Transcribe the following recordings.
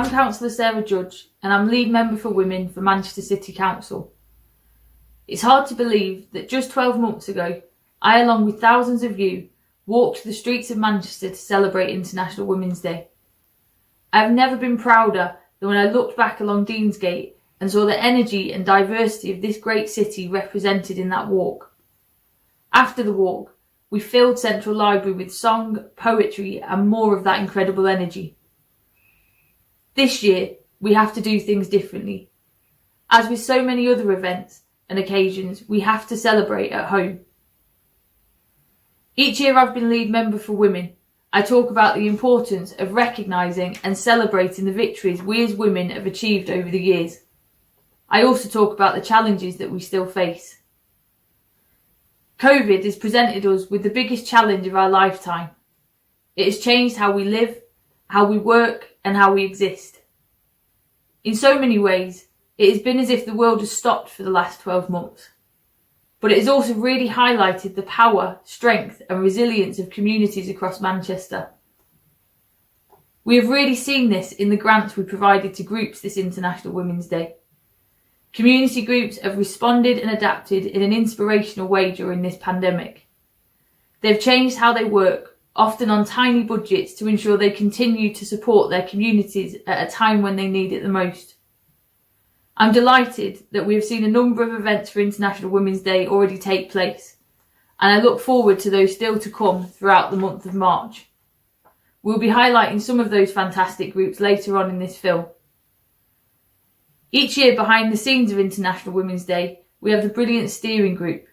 I'm Councillor Sarah Judge and I'm lead member for women for Manchester City Council. It's hard to believe that just 12 months ago, I, along with thousands of you, walked the streets of Manchester to celebrate International Women's Day. I have never been prouder than when I looked back along Deansgate and saw the energy and diversity of this great city represented in that walk. After the walk, we filled Central Library with song, poetry and more of that incredible energy. This year, we have to do things differently. As with so many other events and occasions, we have to celebrate at home. Each year I've been lead member for women. I talk about the importance of recognising and celebrating the victories we as women have achieved over the years. I also talk about the challenges that we still face. COVID has presented us with the biggest challenge of our lifetime. It has changed how we live, how we work and how we exist. In so many ways, it has been as if the world has stopped for the last 12 months. But it has also really highlighted the power, strength and resilience of communities across Manchester. We have really seen this in the grants we provided to groups this International Women's Day. Community groups have responded and adapted in an inspirational way during this pandemic. They've changed how they work, often on tiny budgets, to ensure they continue to support their communities at a time when they need it the most. I'm delighted that we have seen a number of events for International Women's Day already take place, and I look forward to those still to come throughout the month of March. We'll be highlighting some of those fantastic groups later on in this film. Each year, behind the scenes of International Women's Day, we have the brilliant steering group.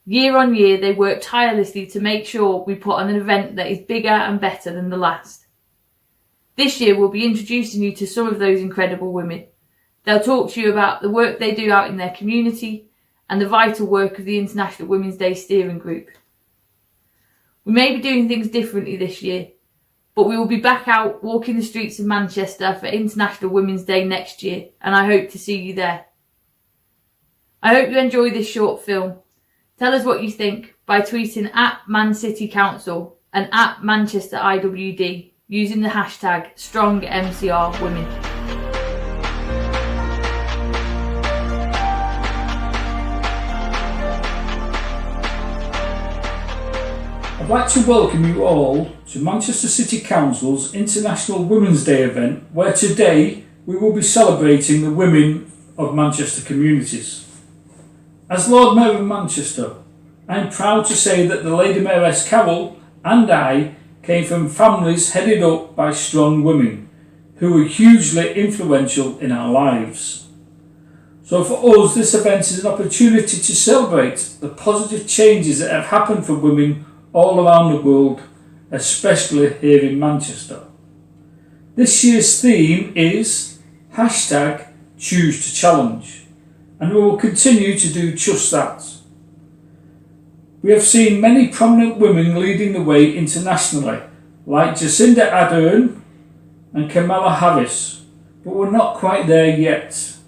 Year on year, they work tirelessly to make sure we put on an event that is bigger and better than the last. This year, we'll be introducing you to some of those incredible women. They'll talk to you about the work they do out in their community and the vital work of the International Women's Day steering group. We may be doing things differently this year, but we will be back out walking the streets of Manchester for International Women's Day next year, and I hope to see you there. I hope you enjoy this short film. Tell us what you think by tweeting at Man City Council and at Manchester IWD using the hashtag StrongMCRWomen. I'd like to welcome you all to Manchester City Council's International Women's Day event, where today we will be celebrating the women of Manchester communities. As Lord Mayor of Manchester, I am proud to say that the Lady Mayoress Carol and I came from families headed up by strong women who were hugely influential in our lives. So for us, this event is an opportunity to celebrate the positive changes that have happened for women all around the world, especially here in Manchester. This year's theme is #Choose to Challenge, and we will continue to do just that. We have seen many prominent women leading the way internationally, like Jacinda Ardern and Kamala Harris, but we're not quite there yet.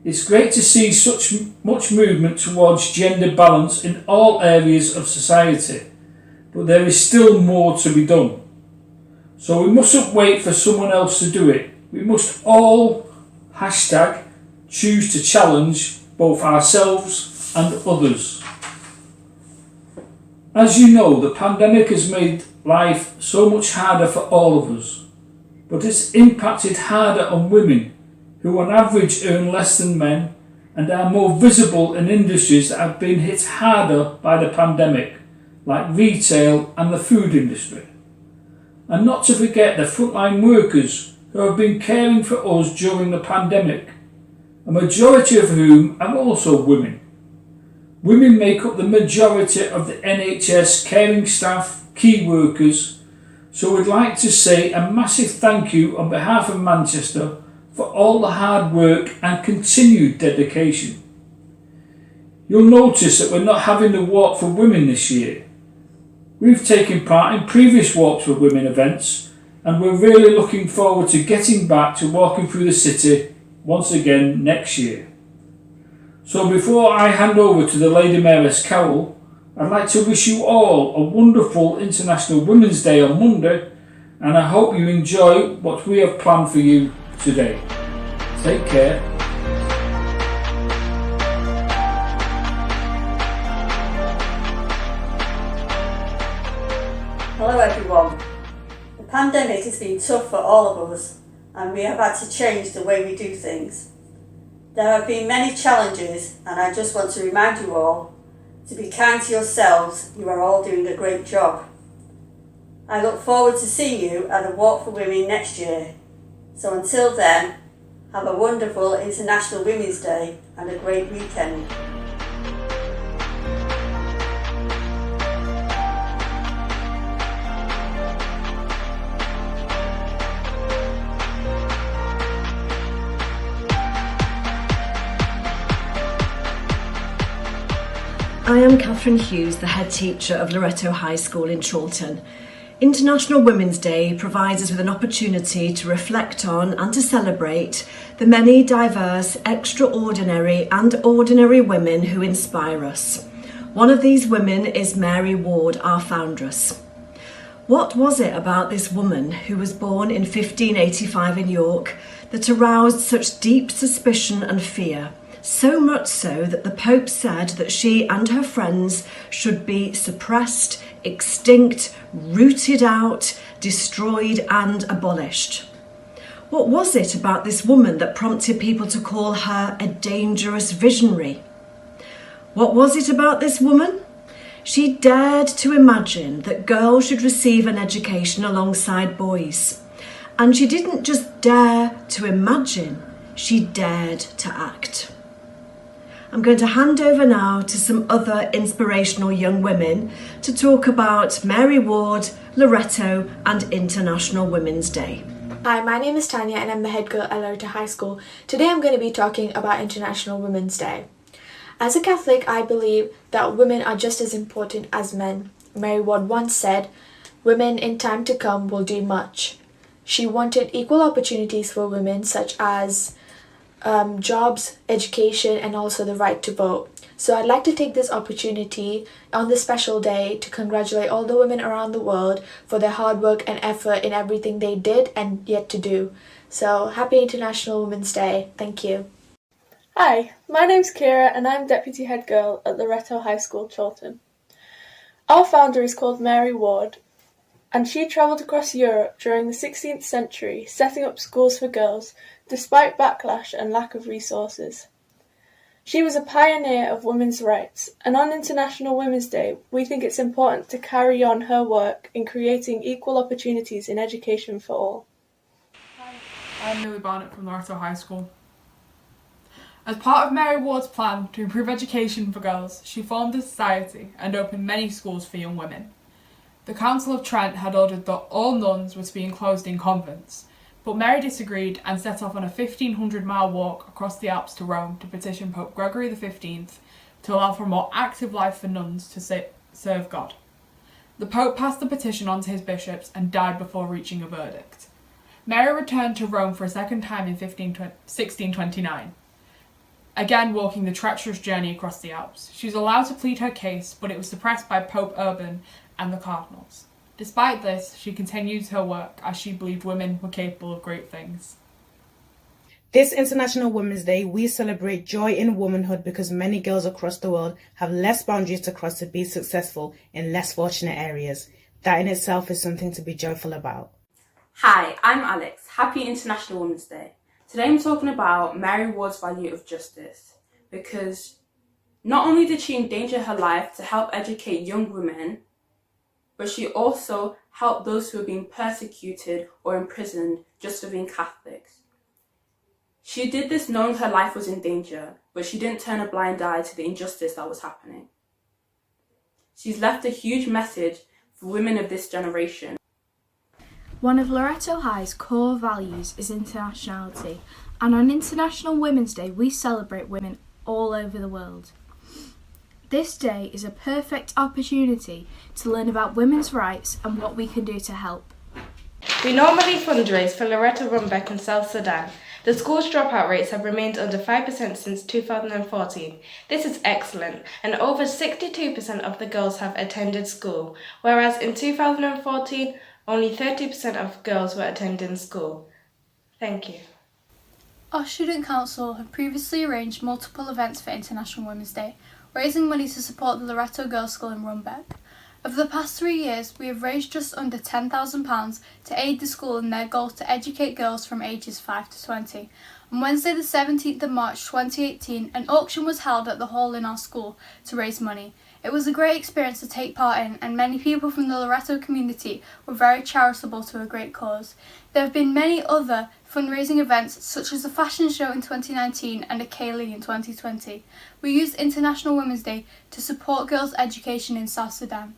It's great to see such much movement towards gender balance in all areas of society, but there is still more to be done. So we mustn't wait for someone else to do it. We must all #choose to challenge both ourselves and others. As you know, the pandemic has made life so much harder for all of us, but it's impacted harder on women who on average earn less than men and are more visible in industries that have been hit harder by the pandemic, like retail and the food industry. And not to forget the frontline workers who have been caring for us during the pandemic, a majority of whom are also women. Women make up the majority of the NHS caring staff, key workers, so we'd like to say a massive thank you on behalf of Manchester for all the hard work and continued dedication. You'll notice that we're not having the Walk for Women this year. We've taken part in previous Walks for Women events, and we're really looking forward to getting back to walking through the city once again next year. So before I hand over to the Lady Mayoress Carol, I'd like to wish you all a wonderful International Women's Day on Monday, and I hope you enjoy what we have planned for you today. Take care. Hello everyone. The pandemic has been tough for all of us and we have had to change the way we do things. There have been many challenges and I just want to remind you all to be kind to yourselves. You are all doing a great job. I look forward to seeing you at the Walk for Women next year. So until then, have a wonderful International Women's Day and a great weekend. I am Catherine Hughes, the head teacher of Loretto High School in Chorlton. International Women's Day provides us with an opportunity to reflect on and to celebrate the many diverse, extraordinary and ordinary women who inspire us. One of these women is Mary Ward, our foundress. What was it about this woman, who was born in 1585 in York, that aroused such deep suspicion and fear? So much so that the Pope said that she and her friends should be suppressed, extinct, rooted out, destroyed and abolished. What was it about this woman that prompted people to call her a dangerous visionary? What was it about this woman? She dared to imagine that girls should receive an education alongside boys. And she didn't just dare to imagine, she dared to act. I'm going to hand over now to some other inspirational young women to talk about Mary Ward, Loretto and International Women's Day. Hi, my name is Tanya and I'm the head girl at Loretto High School. Today I'm going to be talking about International Women's Day. As a Catholic, I believe that women are just as important as men. Mary Ward once said, "Women in time to come will do much." She wanted equal opportunities for women such as jobs, education and also the right to vote. So I'd like to take this opportunity on this special day to congratulate all the women around the world for their hard work and effort in everything they did and yet to do. So happy International Women's Day. Thank you. Hi, my name's Kira and I'm Deputy Head Girl at Loretto High School, Chorlton. Our founder is called Mary Ward and she travelled across Europe during the 16th century setting up schools for girls despite backlash and lack of resources. She was a pioneer of women's rights, and on International Women's Day, we think it's important to carry on her work in creating equal opportunities in education for all. Hi, I'm Millie Barnett from Loretto High School. As part of Mary Ward's plan to improve education for girls, she formed a society and opened many schools for young women. The Council of Trent had ordered that all nuns were to be enclosed in convents, but Mary disagreed and set off on a 1,500-mile walk across the Alps to Rome to petition Pope Gregory XV to allow for a more active life for nuns to serve God. The Pope passed the petition on to his bishops and died before reaching a verdict. Mary returned to Rome for a second time in 1629, again walking the treacherous journey across the Alps. She was allowed to plead her case, but it was suppressed by Pope Urban and the cardinals. Despite this, she continued her work as she believed women were capable of great things. This International Women's Day, we celebrate joy in womanhood because many girls across the world have less boundaries to cross to be successful in less fortunate areas. That in itself is something to be joyful about. Hi, I'm Alex. Happy International Women's Day. Today I'm talking about Mary Ward's value of justice because not only did she endanger her life to help educate young women, but she also helped those who were being persecuted or imprisoned just for being Catholics. She did this knowing her life was in danger, but she didn't turn a blind eye to the injustice that was happening. She's left a huge message for women of this generation. One of Loretto High's core values is internationality, and on International Women's Day we celebrate women all over the world. This day is a perfect opportunity to learn about women's rights and what we can do to help. We normally fundraise for Loretto Rumbek in South Sudan. The school's dropout rates have remained under 5% since 2014. This is excellent, and over 62% of the girls have attended school, whereas in 2014, Only 30% of girls were attending school. Thank you. Our student council have previously arranged multiple events for International Women's Day, raising money to support the Loreto Girls' School in Runbeck. Over the past 3 years, we have raised just under £10,000 to aid the school in their goal to educate girls from ages 5 to 20. On Wednesday the 17th of March 2018, an auction was held at the hall in our school to raise money. It was a great experience to take part in, and many people from the Loreto community were very charitable to a great cause. There have been many other fundraising events, such as a fashion show in 2019 and a Kaylee in 2020. We used International Women's Day to support girls' education in South Sudan.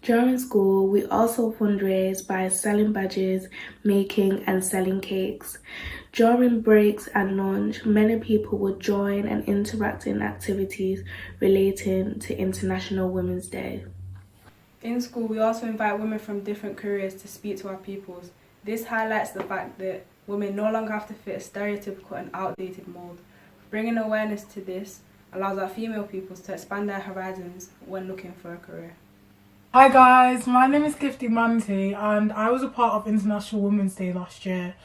During school, we also fundraise by selling badges, making and selling cakes. During breaks and lunch, many people would join and interact in activities relating to International Women's Day. In school, we also invite women from different careers to speak to our pupils. This highlights the fact that women no longer have to fit a stereotypical and outdated mould. Bringing awareness to this allows our female pupils to expand their horizons when looking for a career. Hi guys, my name is Gifty Manti and I was a part of International Women's Day last year.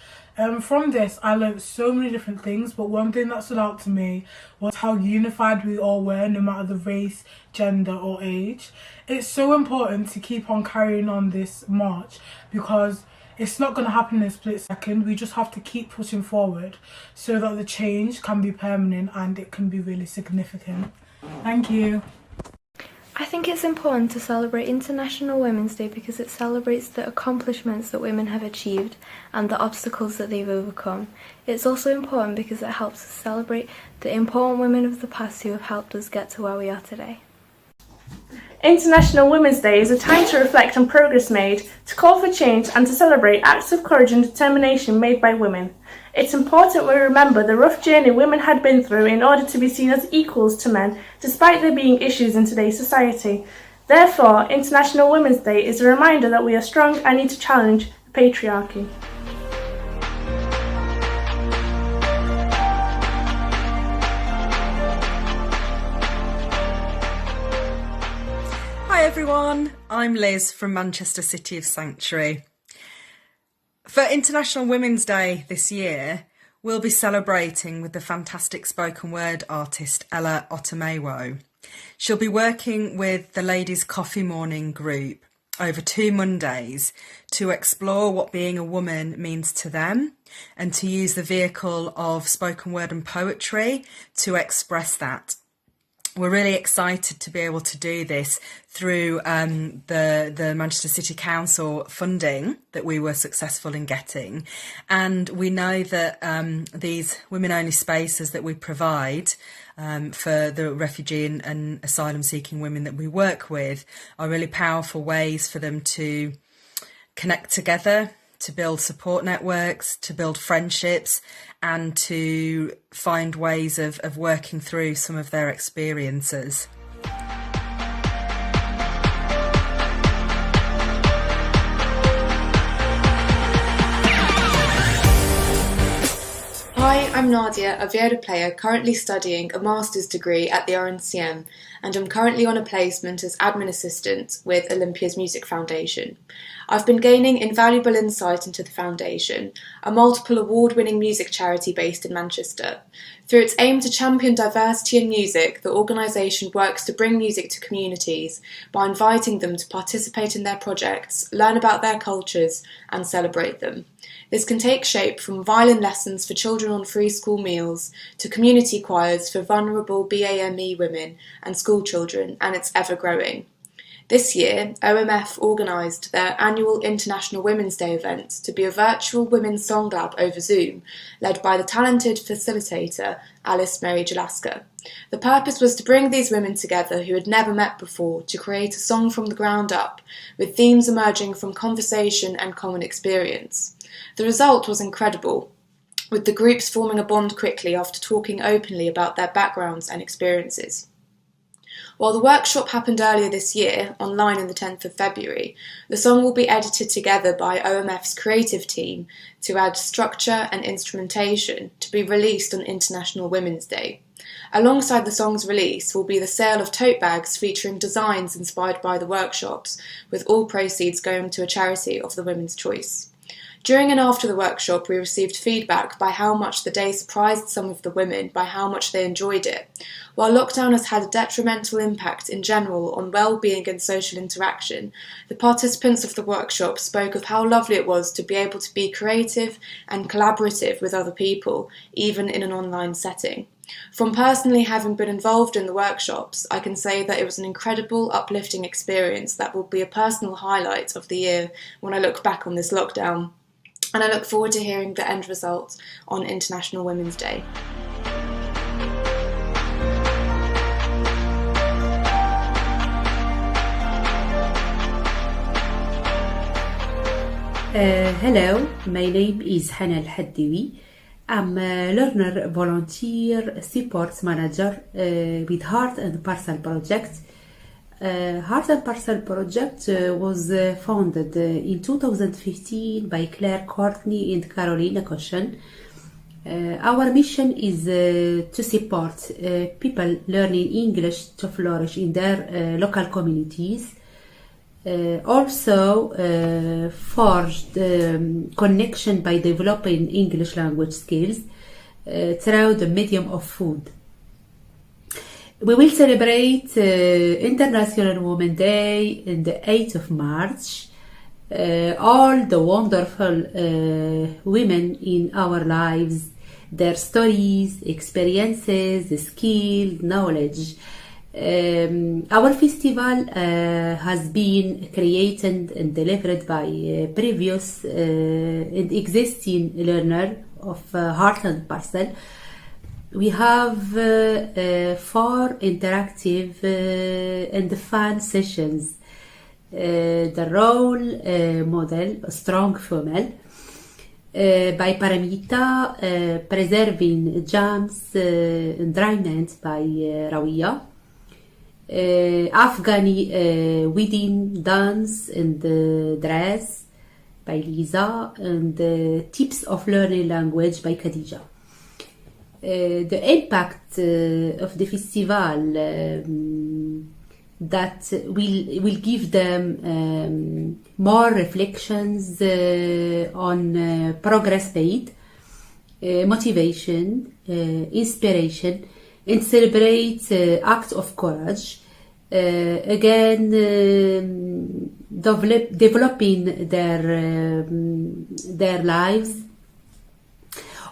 From this I learnt so many different things, but one thing that stood out to me was how unified we all were, no matter the race, gender or age. It's so important to keep on carrying on this march because it's not going to happen in a split second. We just have to keep pushing forward so that the change can be permanent and it can be really significant. Thank you. I think it's important to celebrate International Women's Day because it celebrates the accomplishments that women have achieved and the obstacles that they've overcome. It's also important because it helps us celebrate the important women of the past who have helped us get to where we are today. International Women's Day is a time to reflect on progress made, to call for change and to celebrate acts of courage and determination made by women. It's important we remember the rough journey women had been through in order to be seen as equals to men, despite there being issues in today's society. Therefore, International Women's Day is a reminder that we are strong and need to challenge the patriarchy. Hi everyone, I'm Liz from Manchester City of Sanctuary. For International Women's Day this year, we'll be celebrating with the fantastic spoken word artist Ella Otomewo. She'll be working with the Ladies Coffee Morning group over 2 Mondays to explore what being a woman means to them and to use the vehicle of spoken word and poetry to express that. We're really excited to be able to do this through the Manchester City Council funding that we were successful in getting. And we know that these women-only spaces that we provide for the refugee and asylum-seeking women that we work with are really powerful ways for them to connect together, to build support networks, to build friendships, and to find ways of working through some of their experiences. Hi, I'm Nadia, a viola player currently studying a master's degree at the RNCM, and I'm currently on a placement as admin assistant with Olympia's Music Foundation. I've been gaining invaluable insight into the foundation, a multiple award-winning music charity based in Manchester. Through its aim to champion diversity in music, the organisation works to bring music to communities by inviting them to participate in their projects, learn about their cultures and celebrate them. This can take shape from violin lessons for children on free school meals to community choirs for vulnerable BAME women and school children, and it's ever growing. This year, OMF organised their annual International Women's Day event to be a virtual women's song lab over Zoom, led by the talented facilitator Alice Mary Jalaska. The purpose was to bring these women together who had never met before to create a song from the ground up, with themes emerging from conversation and common experience. The result was incredible, with the groups forming a bond quickly after talking openly about their backgrounds and experiences. While the workshop happened earlier this year, online on the 10th of February, the song will be edited together by OMF's creative team to add structure and instrumentation to be released on International Women's Day. Alongside the song's release will be the sale of tote bags featuring designs inspired by the workshops, with all proceeds going to a charity of the women's choice. During and after the workshop, we received feedback by how much the day surprised some of the women by how much they enjoyed it. While lockdown has had a detrimental impact in general on well-being and social interaction, the participants of the workshop spoke of how lovely it was to be able to be creative and collaborative with other people, even in an online setting. From personally having been involved in the workshops, I can say that it was an incredible, uplifting experience that will be a personal highlight of the year when I look back on this lockdown. And I look forward to hearing the end result on International Women's Day. Hello, my name is Hana Al-Haddiwi. I'm a learner volunteer support manager with Heart and Parcel Project. Heart and Parcel Project was founded in 2015 by Claire Courtney and Carolina Cushion. Our mission is to support people learning English to flourish in their local communities. Also forged connection by developing English language skills through the medium of food. We will celebrate International Women's Day on the 8th of March. All the wonderful women in our lives, their stories, experiences, skills, knowledge. Our festival has been created and delivered by previous and existing learners of Heart and Parcel. We have 4 interactive and fun sessions. The role model, a strong female, by Paramita, preserving jams and dryness by Rawiya. Afghani wedding dance and dress by Lisa, and tips of learning language by Khadija. The impact of the festival that will give them more reflections on progress made, motivation, inspiration, and celebrate acts of courage. Again, developing their lives.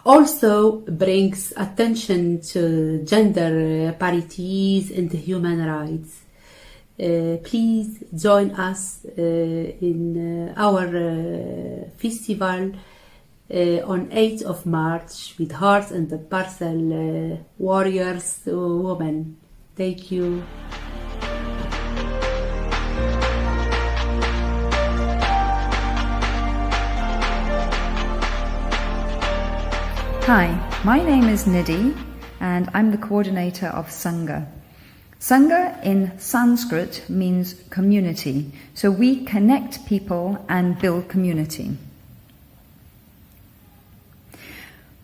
Also brings attention to gender parities and human rights. Please join us in our festival on 8th of March with Heart and the Parcel Warriors Women. Thank you. Hi, my name is Nidhi and I'm the coordinator of Sangha. Sangha in Sanskrit means community, so we connect people and build community.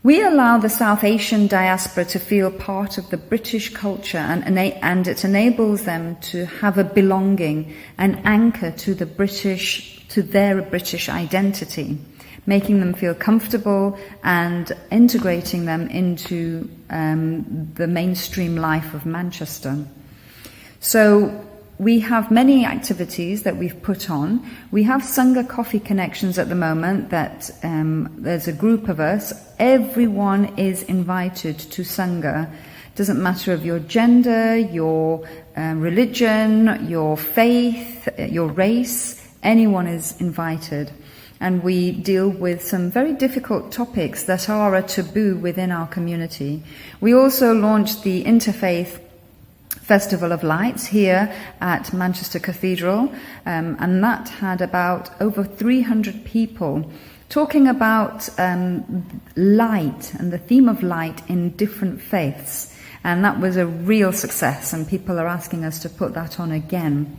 We allow the South Asian diaspora to feel part of the British culture and it enables them to have a belonging, an anchor to their British identity, making them feel comfortable and integrating them into the mainstream life of Manchester. So we have many activities that we've put on. We have Sangha Coffee Connections at the moment that there's a group of us. Everyone is invited to Sangha. Doesn't matter of your gender, your religion, your faith, your race, anyone is invited. And we deal with some very difficult topics that are a taboo within our community. We also launched the Interfaith Festival of Lights here at Manchester Cathedral, and that had about over 300 people talking about light and the theme of light in different faiths. And that was a real success, and people are asking us to put that on again.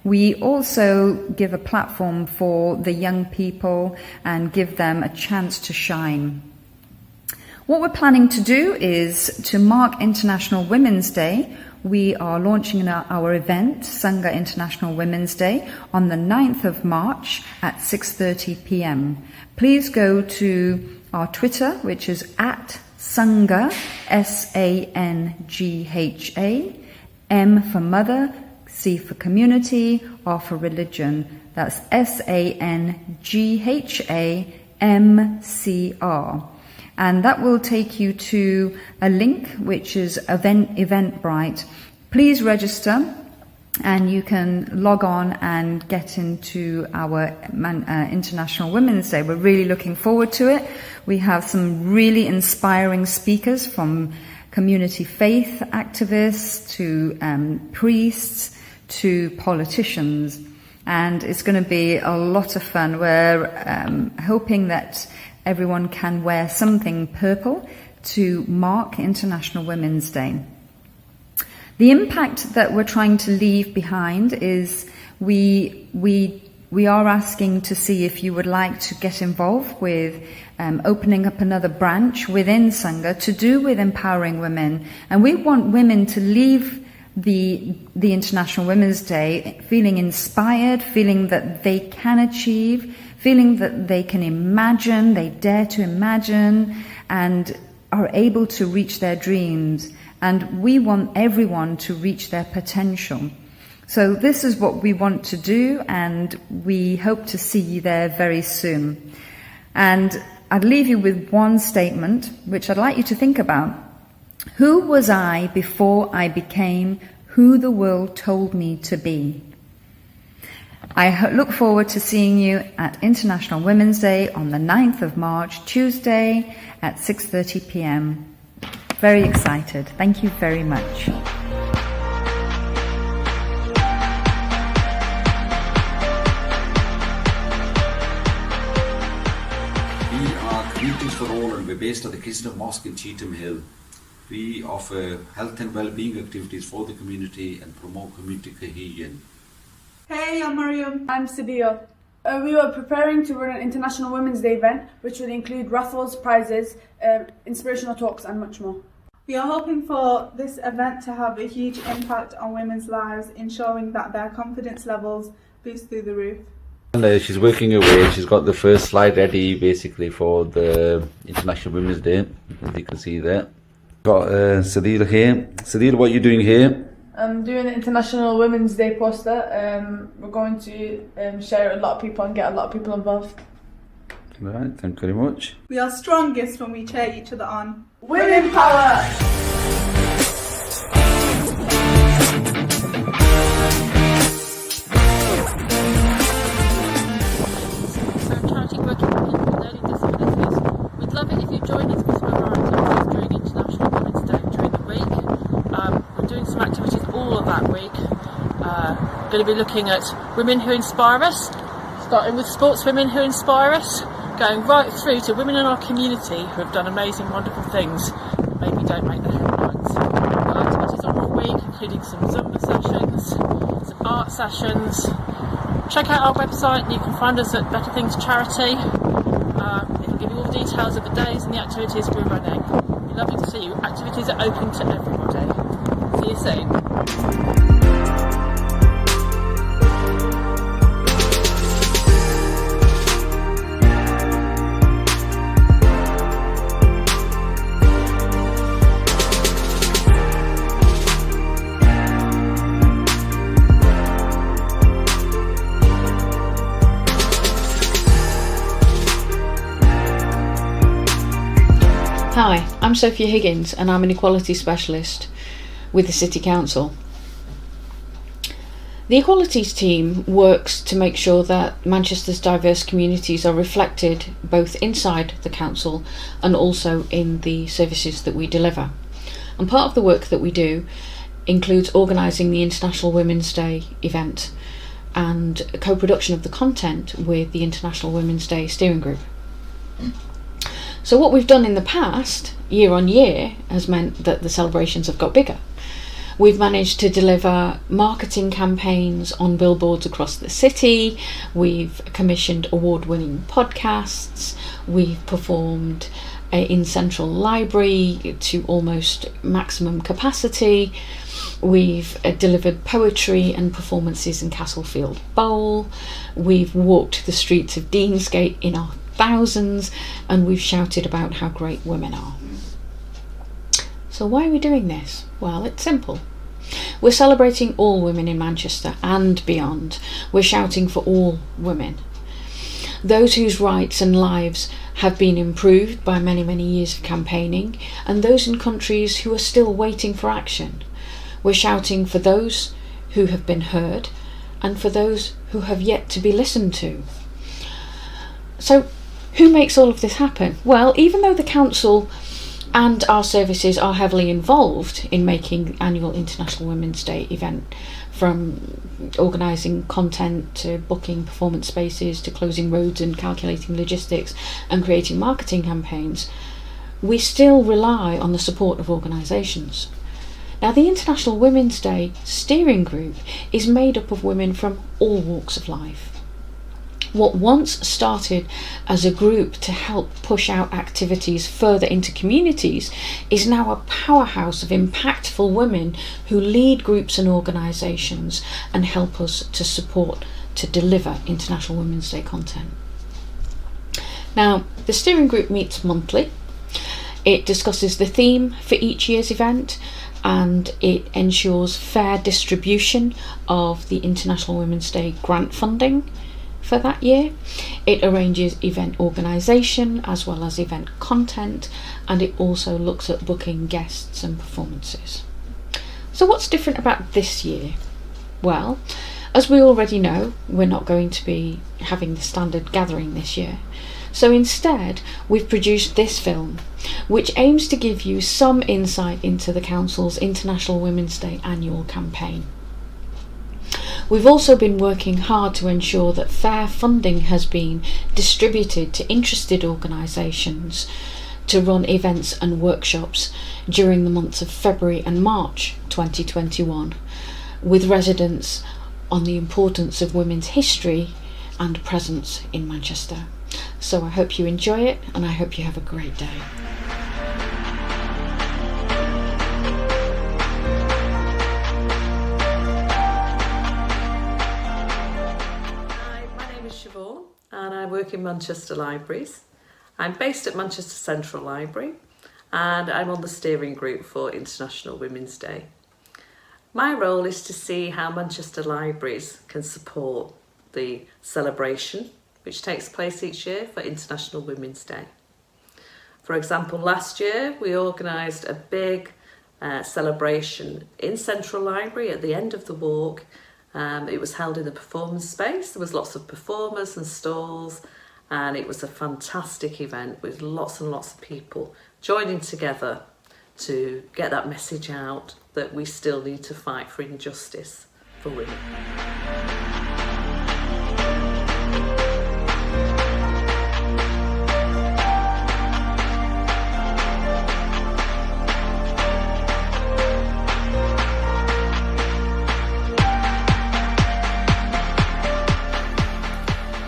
We also give a platform for the young people and give them a chance to shine. What we're planning to do is to mark International Women's Day. We are launching our event, Sangha International Women's Day, on the 9th of March at 6:30 p.m. Please go to our Twitter, which is at Sangha, S-A-N-G-H-A, M for mother, C for community, R for religion. That's SANGHAMCR. And that will take you to a link which is Eventbrite. Please register and you can log on and get into our International Women's Day. We're really looking forward to it. We have some really inspiring speakers, from community faith activists to priests to politicians. And it's going to be a lot of fun. We're hoping that everyone can wear something purple to mark International Women's Day. The impact that we're trying to leave behind is we are asking to see if you would like to get involved with opening up another branch within Sangha to do with empowering women. And we want women to leave the International Women's Day feeling inspired, feeling that they can achieve, feeling that they can imagine, they dare to imagine, and are able to reach their dreams. And we want everyone to reach their potential. So this is what we want to do, and we hope to see you there very soon. And I'd leave you with one statement, which I'd like you to think about. Who was I before I became who the world told me to be? I look forward to seeing you at International Women's Day on the 9th of March, Tuesday at 6:30 p.m. Very excited. Thank you very much. We are Communities for All, and we're based at the Kisner Mosque in Cheetham Hill. We offer health and well-being activities for the community and promote community cohesion. Hey, I'm Mariam. I'm Sadia. We were preparing to run an International Women's Day event, which would include raffles, prizes, inspirational talks and much more. We are hoping for this event to have a huge impact on women's lives, ensuring that their confidence levels boost through the roof. And she's working away. She's got the first slide ready basically for the International Women's Day, as you can see there. Got Sadil here. Sadil, what are you doing here? I'm doing the International Women's Day poster. We're going to share it with a lot of people and get a lot of people involved. Right, thank you very much. We are strongest when we cheer each other on. Women power! Charity working with people with learning disabilities. We'd love it if you join us for some of our activities during International Women's Day during the week. We're doing some activities all of that week. We're going to be looking at women who inspire us, starting with sportswomen who inspire us, going right through to women in our community who have done amazing, wonderful things, maybe don't make the headlines. We've got activities on all week, including some Zumba sessions, some art sessions. Check out our website and you can find us at Better Things Charity. It'll give you all the details of the days and the activities we're running. We'd love to see you. Activities are open to everybody. See you soon. Hi, I'm Sophia Higgins and I'm an Equality Specialist with the City Council. The Equalities team works to make sure that Manchester's diverse communities are reflected both inside the Council and also in the services that we deliver. And part of the work that we do includes organising the International Women's Day event and co-production of the content with the International Women's Day steering group. So what we've done in the past, year on year, has meant that the celebrations have got bigger. We've managed to deliver marketing campaigns on billboards across the city, we've commissioned award-winning podcasts, we've performed in Central Library to almost maximum capacity. We've delivered poetry and performances in Castlefield Bowl. We've walked the streets of Deansgate in our thousands, and we've shouted about how great women are. So why are we doing this? Well, it's simple. We're celebrating all women in Manchester and beyond. We're shouting for all women. Those whose rights and lives have been improved by many, many years of campaigning, and those in countries who are still waiting for action. We're shouting for those who have been heard and for those who have yet to be listened to. So, who makes all of this happen? Well, even though the council and our services are heavily involved in making the annual International Women's Day event, from organising content to booking performance spaces to closing roads and calculating logistics and creating marketing campaigns, we still rely on the support of organisations. Now, the International Women's Day steering group is made up of women from all walks of life. What once started as a group to help push out activities further into communities is now a powerhouse of impactful women who lead groups and organisations and help us to support to deliver International Women's Day content. Now, the steering group meets monthly. It discusses the theme for each year's event, and it ensures fair distribution of the International Women's Day grant funding for that year. It arranges event organisation as well as event content, and it also looks at booking guests and performances. So what's different about this year? Well, as we already know, we're not going to be having the standard gathering this year. So instead, we've produced this film, which aims to give you some insight into the Council's International Women's Day annual campaign. We've also been working hard to ensure that fair funding has been distributed to interested organisations to run events and workshops during the months of February and March 2021, with residents on the importance of women's history and presence in Manchester. So I hope you enjoy it, and I hope you have a great day. And I work in Manchester Libraries. I'm based at Manchester Central Library, and I'm on the steering group for International Women's Day. My role is to see how Manchester Libraries can support the celebration which takes place each year for International Women's Day. For example, last year we organised a big celebration in Central Library at the end of the walk. It was held in the performance space. There was lots of performers and stalls, and it was a fantastic event with lots and lots of people joining together to get that message out that we still need to fight for injustice for women.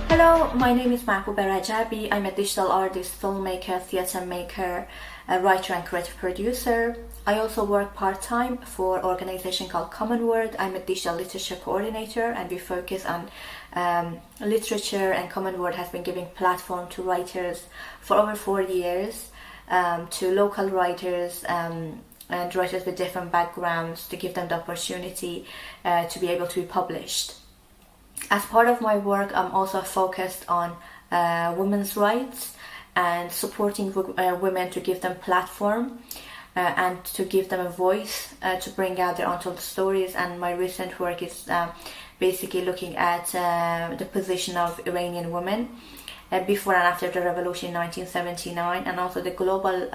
Hello, my name is Mahbouba Rajabi. I'm a digital artist, filmmaker, theatre maker, a writer and creative producer. I also work part-time for an organisation called Common Word. I'm a digital literature coordinator, and we focus on literature, and Common Word has been giving platform to writers for over 4 years, to local writers and writers with different backgrounds, to give them the opportunity to be able to be published. As part of my work, I'm also focused on women's rights and supporting women to give them platform and to give them a voice to bring out their untold stories. And my recent work is basically looking at the position of Iranian women before and after the revolution in 1979, and also the global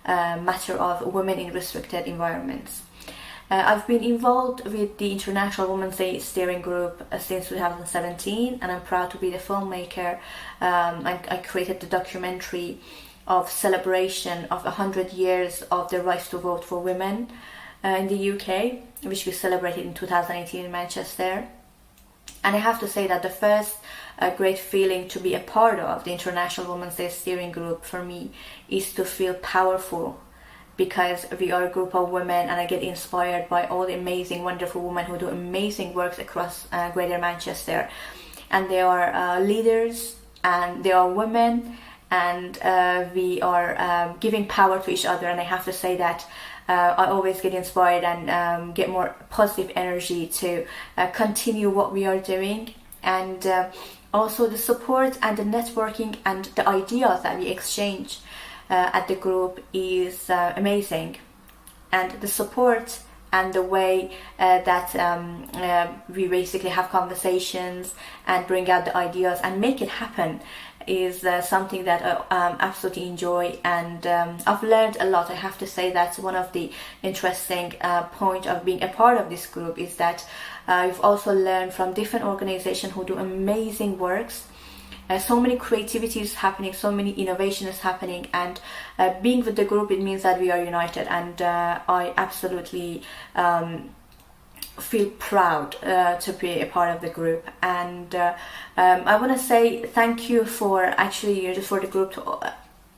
matter of women in restricted environments. I've been involved with the International Women's Day Steering Group since 2017, and I'm proud to be the filmmaker. I created the documentary of celebration of 100 years of the right to vote for women in the UK, which we celebrated in 2018 in Manchester. And I have to say that the first great feeling to be a part of the International Women's Day steering group for me is to feel powerful, because we are a group of women and I get inspired by all the amazing, wonderful women who do amazing works across Greater Manchester. And they are leaders and they are women, and we are giving power to each other. And I have to say that I always get inspired and get more positive energy to continue what we are doing. And also the support and the networking and the ideas that we exchange at the group is amazing. And the support and the way that we basically have conversations and bring out the ideas and make it happen is something that I absolutely enjoy, and I've learned a lot. I have to say that's one of the interesting point of being a part of this group, is that you've also learned from different organizations who do amazing works. So many creativity is happening, so many innovation is happening, and being with the group, it means that we are united, and I absolutely feel proud to be a part of the group. And I want to say thank you for actually for the group to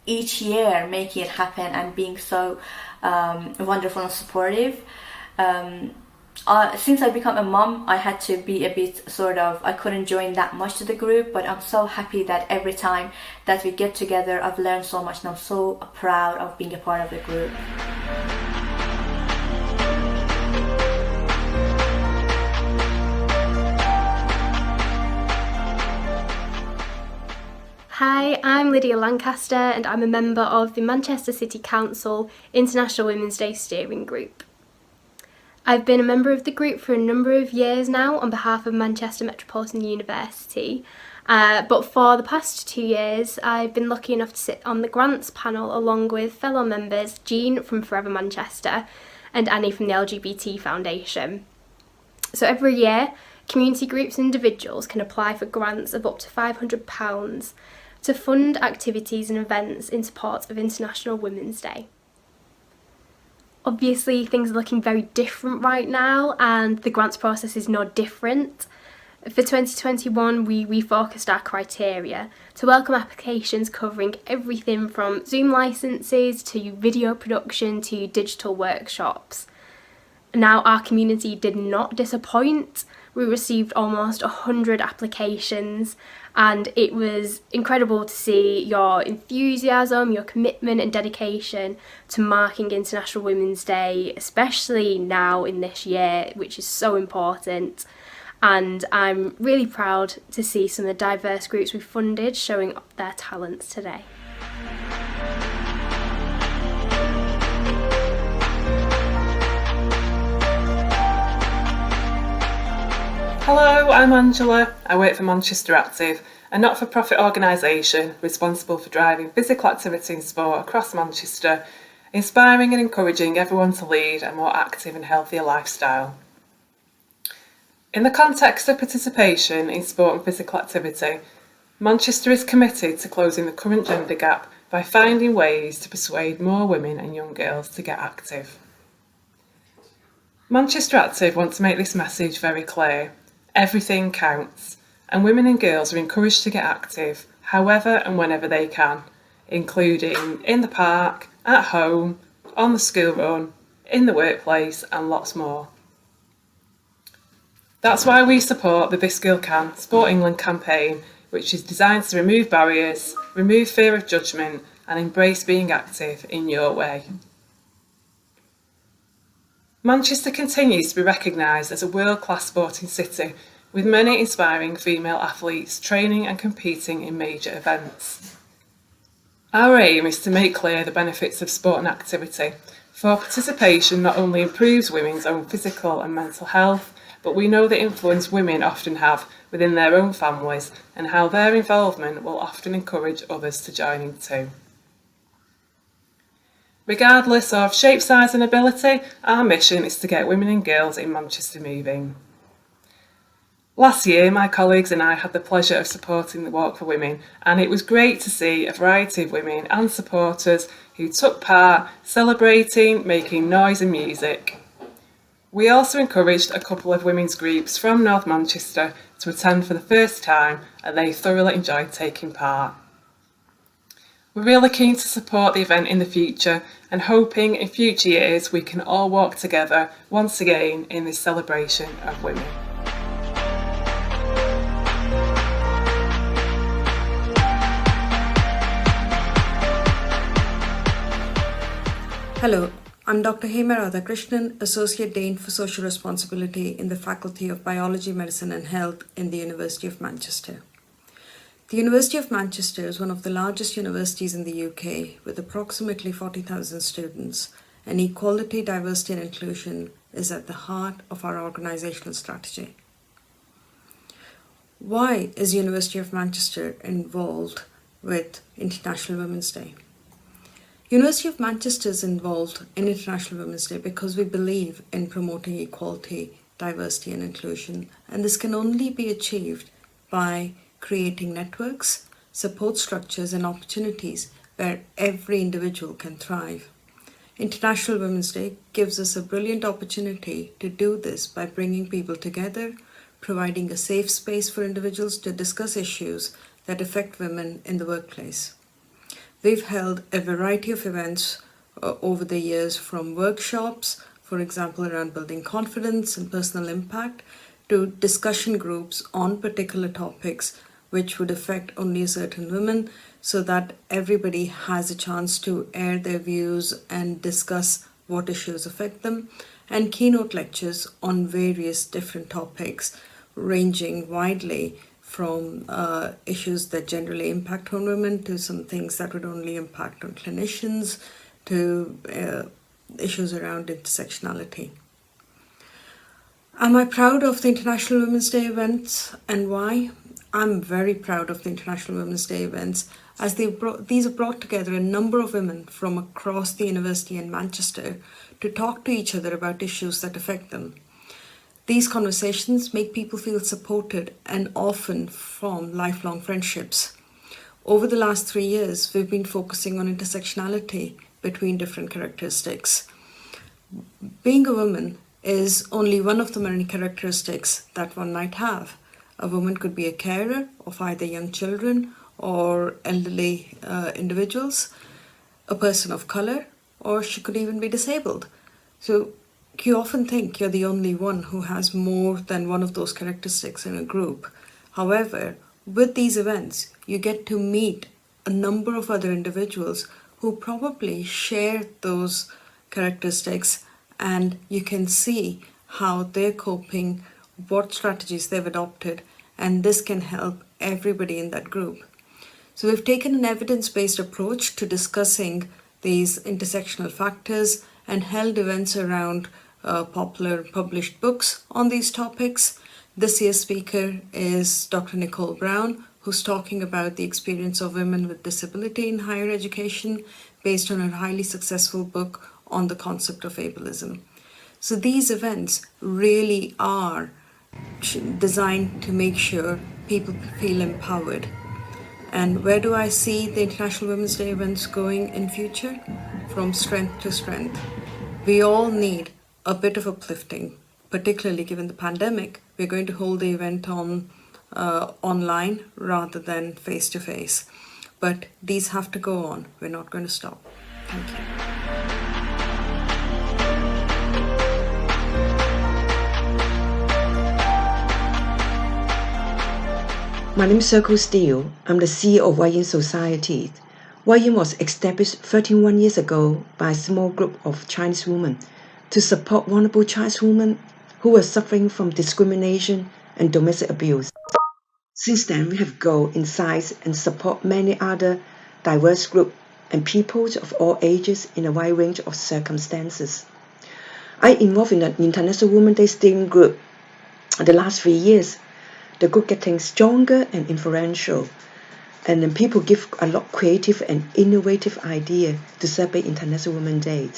each year making it happen and being so wonderful and supportive. Since I become a mom, I had to be a bit I couldn't join that much to the group, but I'm so happy that every time that we get together, I've learned so much, and I'm so proud of being a part of the group. Hi, I'm Lydia Lancaster and I'm a member of the Manchester City Council International Women's Day Steering Group. I've been a member of the group for a number of years now on behalf of Manchester Metropolitan University, but for the past 2 years I've been lucky enough to sit on the grants panel along with fellow members Jean from Forever Manchester and Annie from the LGBT Foundation. So every year, community groups and individuals can apply for grants of up to £500 to fund activities and events in support of International Women's Day. Obviously, things are looking very different right now, and the grants process is no different. For 2021, we refocused our criteria to welcome applications covering everything from Zoom licenses to video production to digital workshops. Now, our community did not disappoint. We received almost 100 applications, and it was incredible to see your enthusiasm, your commitment and dedication to marking International Women's Day, especially now in this year, which is so important. And I'm really proud to see some of the diverse groups we've funded showing up their talents today. Hello, I'm Angela. I work for Manchester Active, a not-for-profit organisation responsible for driving physical activity and sport across Manchester, inspiring and encouraging everyone to lead a more active and healthier lifestyle. In the context of participation in sport and physical activity, Manchester is committed to closing the current gender gap by finding ways to persuade more women and young girls to get active. Manchester Active want to make this message very clear. Everything counts, and women and girls are encouraged to get active however and whenever they can, including in the park, at home, on the school run, in the workplace and lots more. That's why we support the This Girl Can Sport England campaign, which is designed to remove barriers, remove fear of judgment and embrace being active in your way. Manchester continues to be recognised as a world-class sporting city, with many inspiring female athletes training and competing in major events. Our aim is to make clear the benefits of sport and activity, for participation not only improves women's own physical and mental health, but we know the influence women often have within their own families and how their involvement will often encourage others to join in too. Regardless of shape, size and ability, our mission is to get women and girls in Manchester moving. Last year, my colleagues and I had the pleasure of supporting the Walk for Women, and it was great to see a variety of women and supporters who took part, celebrating, making noise and music. We also encouraged a couple of women's groups from North Manchester to attend for the first time, and they thoroughly enjoyed taking part. We're really keen to support the event in the future and hoping in future years we can all walk together once again in this celebration of women. Hello, I'm Dr. Hema Radhakrishnan, Associate Dean for Social Responsibility in the Faculty of Biology, Medicine and Health in the University of Manchester. The University of Manchester is one of the largest universities in the UK with approximately 40,000 students, and equality, diversity and inclusion is at the heart of our organisational strategy. Why is University of Manchester involved with International Women's Day? University of Manchester is involved in International Women's Day because we believe in promoting equality, diversity and inclusion, and this can only be achieved by creating networks, support structures and opportunities where every individual can thrive. International Women's Day gives us a brilliant opportunity to do this by bringing people together, providing a safe space for individuals to discuss issues that affect women in the workplace. We've held a variety of events over the years, from workshops, for example, around building confidence and personal impact, to discussion groups on particular topics which would affect only a certain women, so that everybody has a chance to air their views and discuss what issues affect them, and keynote lectures on various different topics, ranging widely from issues that generally impact on women to some things that would only impact on clinicians, to issues around intersectionality. Am I proud of the International Women's Day events, and why? I'm very proud of the International Women's Day events, as these have brought together a number of women from across the university in Manchester to talk to each other about issues that affect them. These conversations make people feel supported and often form lifelong friendships. Over the last 3 years, we've been focusing on intersectionality between different characteristics. Being a woman is only one of the many characteristics that one might have. A woman could be a carer of either young children or elderly individuals, a person of colour, or she could even be disabled. So you often think you're the only one who has more than one of those characteristics in a group. However, with these events, you get to meet a number of other individuals who probably share those characteristics, and you can see how they're coping, what strategies they've adopted, and this can help everybody in that group. So we've taken an evidence-based approach to discussing these intersectional factors and held events around popular published books on these topics. This year's speaker is Dr. Nicole Brown, who's talking about the experience of women with disability in higher education based on her highly successful book on the concept of ableism. So these events really are designed to make sure people feel empowered. And where do I see the International Women's Day events going in future? From strength to strength. We all need a bit of uplifting, particularly given the pandemic. We're going to hold the event on online rather than face to face. But these have to go on. We're not going to stop. Thank you. My name is Circle Steele. I'm the CEO of YN Society. YN was established 31 years ago by a small group of Chinese women to support vulnerable Chinese women who were suffering from discrimination and domestic abuse. Since then, we have grown in size and support many other diverse groups and people of all ages in a wide range of circumstances. I involved in the International Women's Day steering group the last 3 years. The group getting stronger and influential, and then people give a lot of creative and innovative idea to celebrate International Women's Day,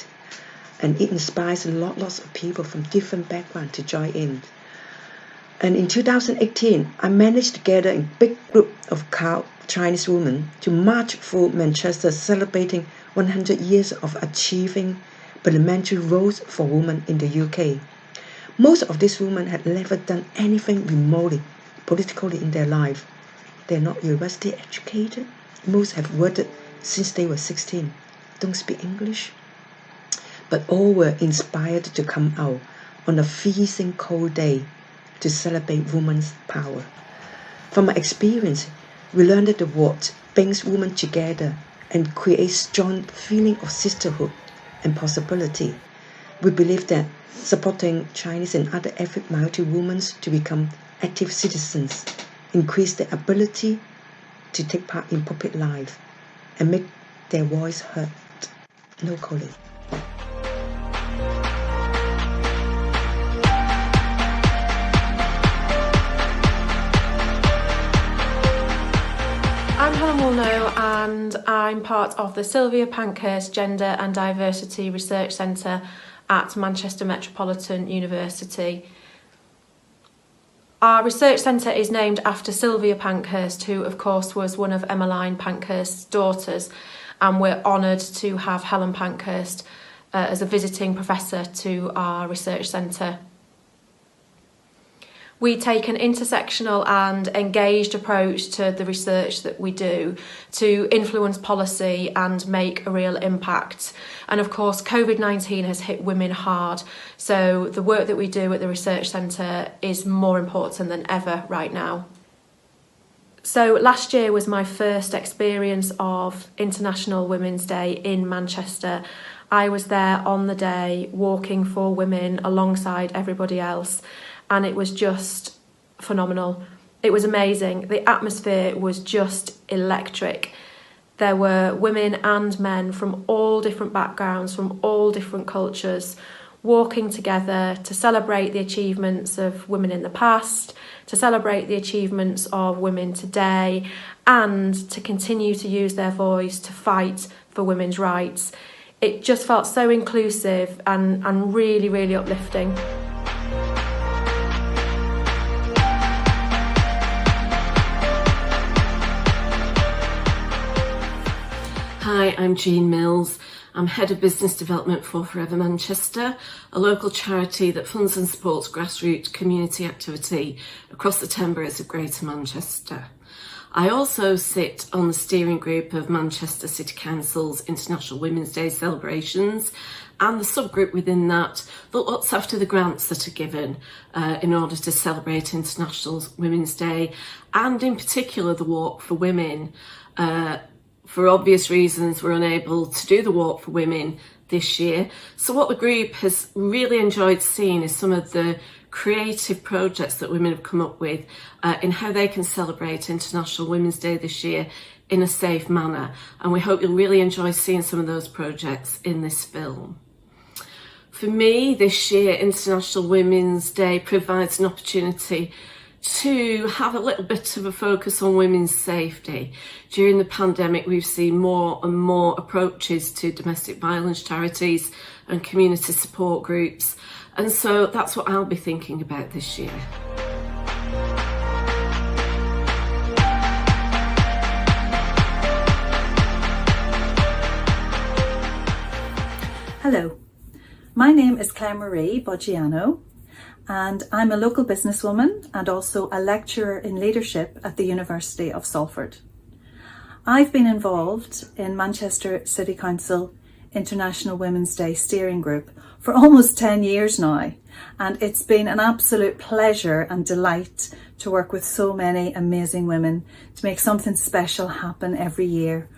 and it inspires lots of people from different backgrounds to join in. And in 2018, I managed to gather a big group of Chinese women to march through Manchester celebrating 100 years of achieving parliamentary roles for women in the UK. Most of these women had never done anything remotely politically in their life. They're not university educated. Most have worked since they were 16, don't speak English. But all were inspired to come out on a freezing cold day to celebrate women's power. From my experience, we learned that the word brings women together and creates strong feeling of sisterhood and possibility. We believe that supporting Chinese and other ethnic minority women to become active citizens, increase their ability to take part in public life, and make their voice heard locally. I'm Helen Woolnow and I'm part of the Sylvia Pankhurst Gender and Diversity Research Centre at Manchester Metropolitan University. Our research centre is named after Sylvia Pankhurst, who of course was one of Emmeline Pankhurst's daughters, and we're honoured to have Helen Pankhurst as a visiting professor to our research centre. We take an intersectional and engaged approach to the research that we do to influence policy and make a real impact. And of course, COVID-19 has hit women hard, so the work that we do at the research centre is more important than ever right now. So last year was my first experience of International Women's Day in Manchester. I was there on the day, walking for women alongside everybody else. And it was just phenomenal. It was amazing. The atmosphere was just electric. There were women and men from all different backgrounds, from all different cultures, walking together to celebrate the achievements of women in the past, to celebrate the achievements of women today, and to continue to use their voice to fight for women's rights. It just felt so inclusive and really, really uplifting. Hi, I'm Jean Mills. I'm Head of Business Development for Forever Manchester, a local charity that funds and supports grassroots community activity across the 10 boroughs of Greater Manchester. I also sit on the steering group of Manchester City Council's International Women's Day celebrations and the subgroup within that looks after the grants that are given in order to celebrate International Women's Day, and in particular the Walk for Women. For obvious reasons, we're unable to do the Walk for Women this year. So what the group has really enjoyed seeing is some of the creative projects that women have come up with in how they can celebrate International Women's Day this year in a safe manner. And we hope you'll really enjoy seeing some of those projects in this film. For me, this year, International Women's Day provides an opportunity to have a little bit of a focus on women's safety. During the pandemic, we've seen more and more approaches to domestic violence charities and community support groups. And so that's what I'll be thinking about this year. Hello, my name is Claire Marie Boggiano, and I'm a local businesswoman and also a lecturer in leadership at the University of Salford. I've been involved in Manchester City Council International Women's Day steering group for almost 10 years now, and it's been an absolute pleasure and delight to work with so many amazing women to make something special happen every year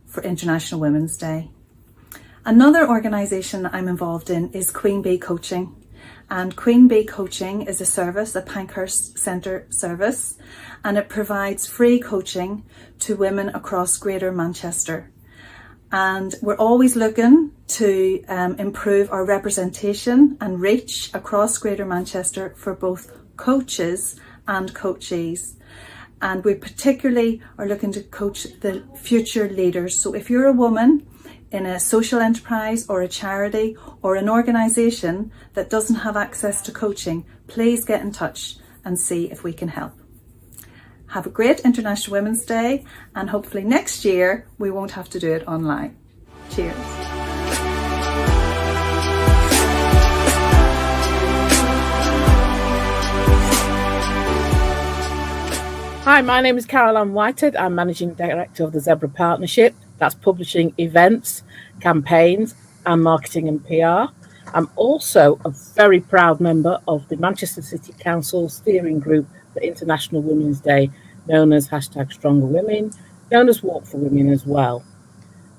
for International Women's Day. Another organisation I'm involved in is Queen Bee Coaching. And Queen Bee Coaching is a service, a Pankhurst Centre service, and it provides free coaching to women across Greater Manchester. And we're always looking to improve our representation and reach across Greater Manchester for both coaches and coachees. And we particularly are looking to coach the future leaders. So if you're a woman in a social enterprise or a charity or an organisation that doesn't have access to coaching, please get in touch and see if we can help. Have a great International Women's Day, and hopefully next year we won't have to do it online. Cheers. Hi, my name is Caroline Whitehead. I'm Managing Director of the Zebra Partnership. That's publishing events, campaigns and marketing and PR. I'm also a very proud member of the Manchester City Council steering group for International Women's Day, known as #StrongerWomen, known as Walk for Women as well.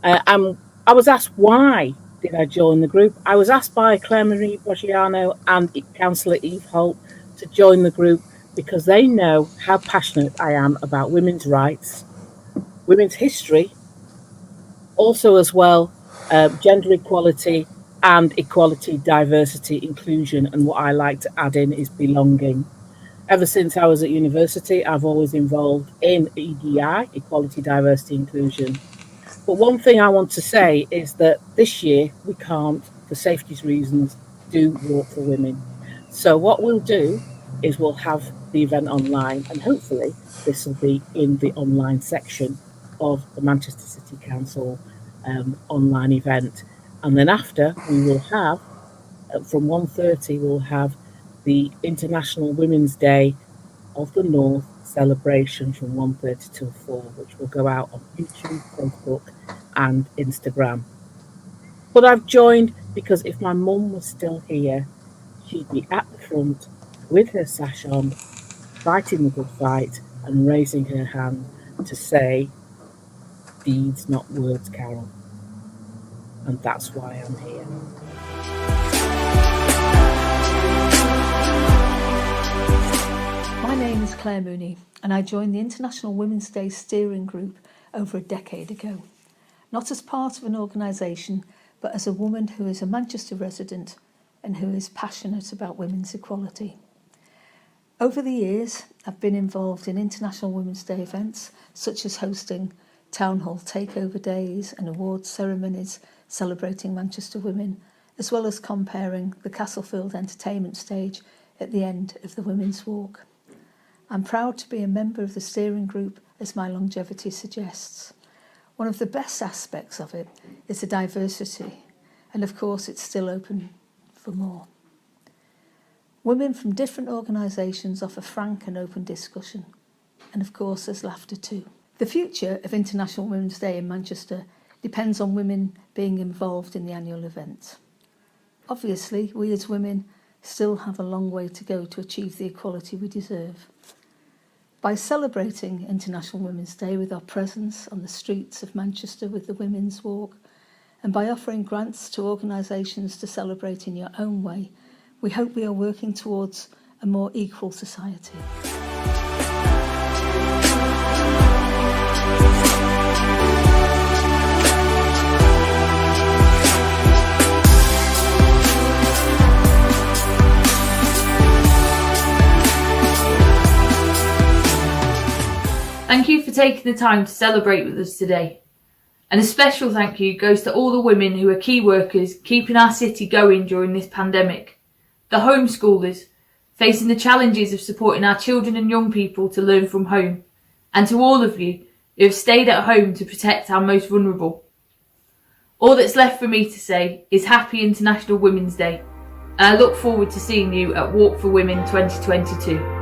I was asked why did I join the group. I was asked by Claire Marie Boggiano and Councillor Eve Holt to join the group because they know how passionate I am about women's rights, women's history, also as well gender equality and equality, diversity, inclusion, and what I like to add in is belonging. Ever since I was at university, I've always involved in EDI, equality, diversity, inclusion. But one thing I want to say is that this year we can't, for safety reasons, do Walk for Women. So what we'll do is we'll have the event online, and hopefully this will be in the online section of the Manchester City Council online event. And then after, we will have, from 1:30, we'll have the International Women's Day of the North celebration from 1:30 till 4, which will go out on YouTube, Facebook and Instagram. But I've joined because if my mum was still here, she'd be at the front with her sash on, fighting the good fight and raising her hand to say, deeds, not words, Carol. And that's why I'm here. My name is Claire Mooney and I joined the International Women's Day steering group over a decade ago. Not as part of an organisation, but as a woman who is a Manchester resident and who is passionate about women's equality. Over the years, I've been involved in International Women's Day events, such as hosting town hall takeover days and awards ceremonies celebrating Manchester women, as well as comparing the Castlefield entertainment stage at the end of the Women's Walk. I'm proud to be a member of the steering group, as my longevity suggests. One of the best aspects of it is the diversity, and of course it's still open for more. Women from different organisations offer frank and open discussion, and of course there's laughter too. The future of International Women's Day in Manchester depends on women being involved in the annual event. Obviously, we as women still have a long way to go to achieve the equality we deserve. By celebrating International Women's Day with our presence on the streets of Manchester with the Women's Walk, and by offering grants to organisations to celebrate in your own way, we hope we are working towards a more equal society. Thank you for taking the time to celebrate with us today. And a special thank you goes to all the women who are key workers keeping our city going during this pandemic. The homeschoolers, facing the challenges of supporting our children and young people to learn from home. And to all of you who have stayed at home to protect our most vulnerable. All that's left for me to say is Happy International Women's Day. And I look forward to seeing you at Walk for Women 2022.